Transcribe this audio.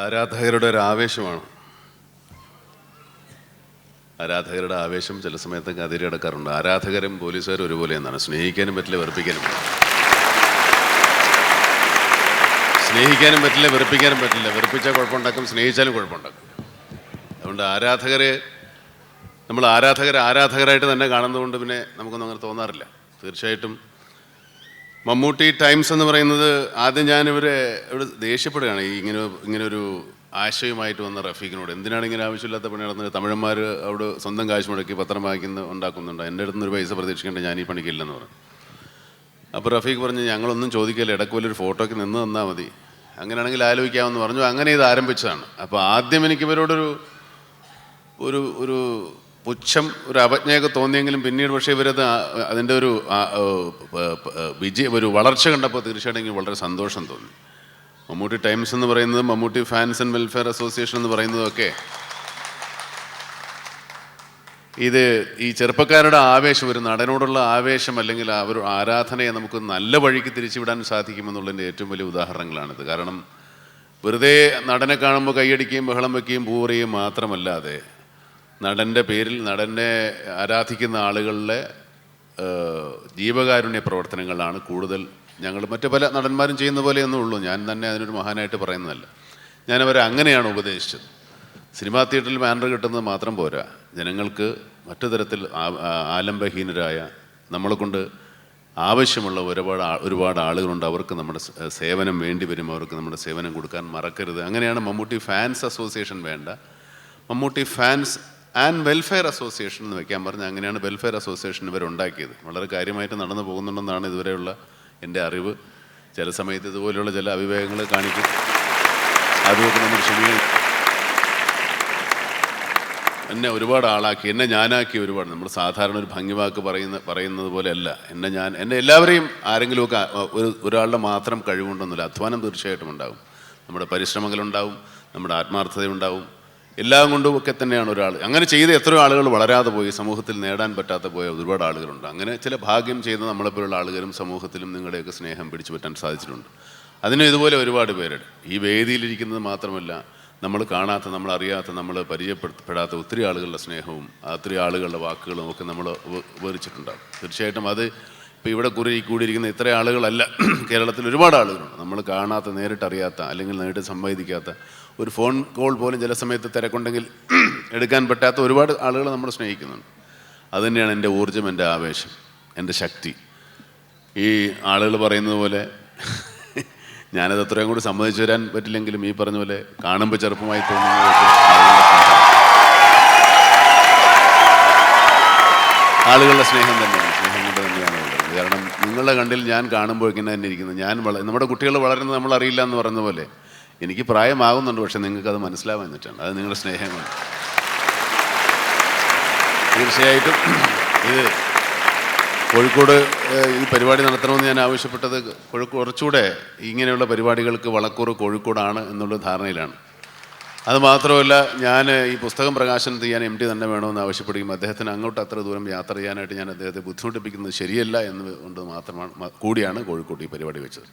ആരാധകരുടെ ഒരു ആവേശമാണ്. ആരാധകരുടെ ആവേശം ചില സമയത്തൊക്കെ അതിരടക്കാറുണ്ട്. ആരാധകരും പോലീസുകാരും ഒരുപോലെ എന്നാണ്. സ്നേഹിക്കാനും പറ്റില്ല, വെറുപ്പിക്കാനും പറ്റില്ല. സ്നേഹിക്കാനും പറ്റില്ല, വെറുപ്പിക്കാനും പറ്റില്ല. വെറുപ്പിച്ചാൽ കുഴപ്പമുണ്ടാക്കും, സ്നേഹിച്ചാലും കുഴപ്പമുണ്ടാക്കും. അതുകൊണ്ട് നമ്മൾ ആരാധകരായിട്ട് തന്നെ കാണുന്നതുകൊണ്ട് പിന്നെ നമുക്കൊന്നും അങ്ങനെ തോന്നാറില്ല. തീർച്ചയായിട്ടും മമ്മൂട്ടി ടൈംസ് എന്ന് പറയുന്നത് ആദ്യം ഞാനിവരെ ഇവിടെ ദേഷ്യപ്പെടുകയാണ്. ഇങ്ങനൊരു ആശയമായിട്ട് വന്ന റഫീഖിനോട്. എന്തിനാണ് ഇങ്ങനെ ആവശ്യമില്ലാത്ത പണി നടന്നത്? തമിഴന്മാർ അവിടെ സ്വന്തം കാശ് മുടക്കി പത്രം ഉണ്ടാക്കുന്നുണ്ട്, എൻ്റെ അടുത്ത് നിന്ന് ഒരു പൈസ പ്രതീക്ഷിക്കേണ്ട, ഞാൻ ഈ പണിക്കില്ലെന്ന് പറഞ്ഞു. അപ്പോൾ റഫീഖ് പറഞ്ഞു, ഞങ്ങളൊന്നും ചോദിക്കില്ല, ഇടയ്ക്ക് വലിയൊരു ഫോട്ടോയ്ക്ക് നിന്ന് തന്നാൽ മതി, അങ്ങനെയാണെങ്കിൽ ആലോചിക്കാമെന്ന് പറഞ്ഞു. അങ്ങനെ ഇത് ആരംഭിച്ചതാണ്. അപ്പോൾ ആദ്യം എനിക്ക് ഇവരോടൊരു ഒരു പുച്ഛം, ഒരു അവജ്ഞയൊക്കെ തോന്നിയെങ്കിലും പിന്നീട് പക്ഷേ ഇവരത് അതിൻ്റെ ഒരു വളർച്ച കണ്ടപ്പോൾ തീർച്ചയായിട്ടും എനിക്ക് വളരെ സന്തോഷം തോന്നി. മമ്മൂട്ടി ടൈംസ് എന്ന് പറയുന്നതും Mammootty fans and welfare association എന്ന് പറയുന്നതൊക്കെ ഈ ചെറുപ്പക്കാരുടെ ആവേശം, ഒരു നടനോടുള്ള ആവേശം അല്ലെങ്കിൽ ഒരു ആരാധനയെ നമുക്ക് നല്ല വഴിക്ക് തിരിച്ചുവിടാൻ സാധിക്കുമെന്നുള്ളതിൻ്റെ ഏറ്റവും വലിയ ഉദാഹരണങ്ങളാണിത്. കാരണം വെറുതെ നടനെ കാണുമ്പോൾ കൈയടിക്കുകയും ബഹളം വയ്ക്കുകയും പൂവുകയും മാത്രമല്ലാതെ നടൻ്റെ പേരിൽ നടനെ ആരാധിക്കുന്ന ആളുകളുടെ ജീവകാരുണ്യ പ്രവർത്തനങ്ങളാണ് കൂടുതൽ ഞങ്ങൾ മറ്റു പല നടന്മാരും ചെയ്യുന്ന പോലെയൊന്നും ഉള്ളൂ. ഞാൻ തന്നെ അതിനൊരു മഹാനായിട്ട് പറയുന്നതല്ല. ഞാനവരെ അങ്ങനെയാണ് ഉപദേശിച്ചത്. സിനിമാ തിയേറ്ററിൽ ബാനർ കിട്ടുന്നത് മാത്രം പോരാ, ജനങ്ങൾക്ക് മറ്റു തരത്തിൽ ആലംബഹീനരായ നമ്മളെ കൊണ്ട് ആവശ്യമുള്ള ഒരുപാട് ആളുകളുണ്ട്. അവർക്ക് നമ്മുടെ സേവനം വേണ്ടി വരും. അവർക്ക് നമ്മുടെ സേവനം കൊടുക്കാൻ മറക്കരുത്. അങ്ങനെയാണ് മമ്മൂട്ടി ഫാൻസ് അസോസിയേഷൻ വേണ്ട, Mammootty fans and welfare association എന്ന് വയ്ക്കാൻ പറഞ്ഞ് അങ്ങനെയാണ് വെൽഫെയർ അസോസിയേഷൻ ഇവരുണ്ടാക്കിയത്. വളരെ കാര്യമായിട്ട് നടന്നു പോകുന്നുണ്ടെന്നാണ് ഇതുവരെയുള്ള എൻ്റെ അറിവ്. ചില സമയത്ത് ഇതുപോലെയുള്ള ചില അവിവേകങ്ങൾ കാണിക്കും, അതുമൊക്കെ നമ്മൾ ക്ഷമിക്കണം. എന്നെ ഒരുപാട് ആളാക്കി, എന്നെ ഞാനാക്കി ഒരുപാട്. നമ്മൾ സാധാരണ ഒരു ഭംഗിവാക്ക് പറയുന്നത് പോലെയല്ല. എന്നെ എല്ലാവരെയും ആരെങ്കിലുമൊക്കെ ഒരാളുടെ മാത്രം കഴിവുണ്ടെന്നില്ല. അധ്വാനം തീർച്ചയായിട്ടും ഉണ്ടാവും, നമ്മുടെ പരിശ്രമങ്ങളുണ്ടാവും, നമ്മുടെ ആത്മാർത്ഥതയുണ്ടാവും. എല്ലാം കൊണ്ടും ഒക്കെ തന്നെയാണ് ഒരാൾ അങ്ങനെ ചെയ്ത് എത്രയോ ആളുകൾ വളരാതെ പോയി, സമൂഹത്തിൽ നേടാൻ പറ്റാതെ പോയ ഒരുപാട് ആളുകളുണ്ട്. അങ്ങനെ ചില ഭാഗ്യം ചെയ്ത് നമ്മളെപ്പോലുള്ള ആളുകളും സമൂഹത്തിലും നിങ്ങളുടെയൊക്കെ സ്നേഹം പിടിച്ചു പറ്റാൻ സാധിച്ചിട്ടുണ്ട്. അതിന് ഇതുപോലെ ഒരുപാട് പേരുണ്ട്. ഈ വേദിയിലിരിക്കുന്നത് മാത്രമല്ല, നമ്മൾ കാണാത്ത, നമ്മളറിയാത്ത, നമ്മൾ പരിചയപ്പെടാത്ത ഒത്തിരി ആളുകളുടെ സ്നേഹവും ഒത്തിരി ആളുകളുടെ വാക്കുകളും ഒക്കെ നമ്മൾ ഉപകരിച്ചിട്ടുണ്ടാകും. തീർച്ചയായിട്ടും അത് ഇപ്പോൾ ഇവിടെ കൂടിയിരിക്കുന്ന ഇത്ര ആളുകളല്ല, കേരളത്തിൽ ഒരുപാട് ആളുകളുണ്ട്. നമ്മൾ കാണാത്ത, നേരിട്ടറിയാത്ത, അല്ലെങ്കിൽ നേരിട്ട് സംവദിക്കാത്ത, ഒരു ഫോൺ കോൾ പോലും ചില സമയത്ത് തിരക്കുണ്ടെങ്കിൽ എടുക്കാൻ പറ്റാത്ത ഒരുപാട് ആളുകൾ നമ്മൾ സ്നേഹിക്കുന്നുണ്ട്. അതുതന്നെയാണ് എൻ്റെ ഊർജ്ജം, എൻ്റെ ആവേശം, എൻ്റെ ശക്തി. ഈ ആളുകൾ പറയുന്നത് പോലെ ഞാനത് അത്രയും കൂടി സമ്മതിച്ചു തരാൻ പറ്റില്ലെങ്കിലും ഈ പറഞ്ഞ പോലെ കാണുമ്പോൾ ചെറുപ്പമായി തോന്നുന്നത് ആളുകളുടെ സ്നേഹം തന്നെയാണ്, സ്നേഹം കൊണ്ട് തന്നെയാണ് ഉള്ളത്. കാരണം നിങ്ങളുടെ കണ്ടിൽ ഞാൻ കാണുമ്പോൾ ഇങ്ങനെ തന്നെ ഇരിക്കുന്നത്. നമ്മുടെ കുട്ടികൾ വളരുന്നത് നമ്മൾ അറിയില്ല എന്ന് പറയുന്ന പോലെ എനിക്ക് പ്രായമാകുന്നുണ്ട്, പക്ഷെ നിങ്ങൾക്കത് മനസ്സിലാവാൻ പറ്റുന്നുണ്ട്. അത് നിങ്ങളുടെ സ്നേഹം കൊണ്ട്. തീർച്ചയായിട്ടും ഇത് കോഴിക്കോട് ഈ പരിപാടി നടത്തണമെന്ന് ഞാൻ ആവശ്യപ്പെട്ടത് കുറച്ചുകൂടെ ഇങ്ങനെയുള്ള പരിപാടികൾക്ക് വളക്കൂറ് കോഴിക്കോടാണ് എന്നുള്ള ധാരണയിലാണ്. അത് മാത്രമല്ല, ഞാൻ ഈ പുസ്തകം പ്രകാശനം ചെയ്യാൻ MT തന്നെ വേണമെന്ന് ആവശ്യപ്പെടുകയും അദ്ദേഹത്തിന് അങ്ങോട്ട് അത്ര ദൂരം യാത്ര ചെയ്യാനായിട്ട് ഞാൻ അദ്ദേഹത്തെ ബുദ്ധിമുട്ടിപ്പിക്കുന്നത് ശരിയല്ല എന്ന് കൊണ്ട് കൂടിയാണ് കോഴിക്കോട്ട് ഈ പരിപാടി വെച്ചത്.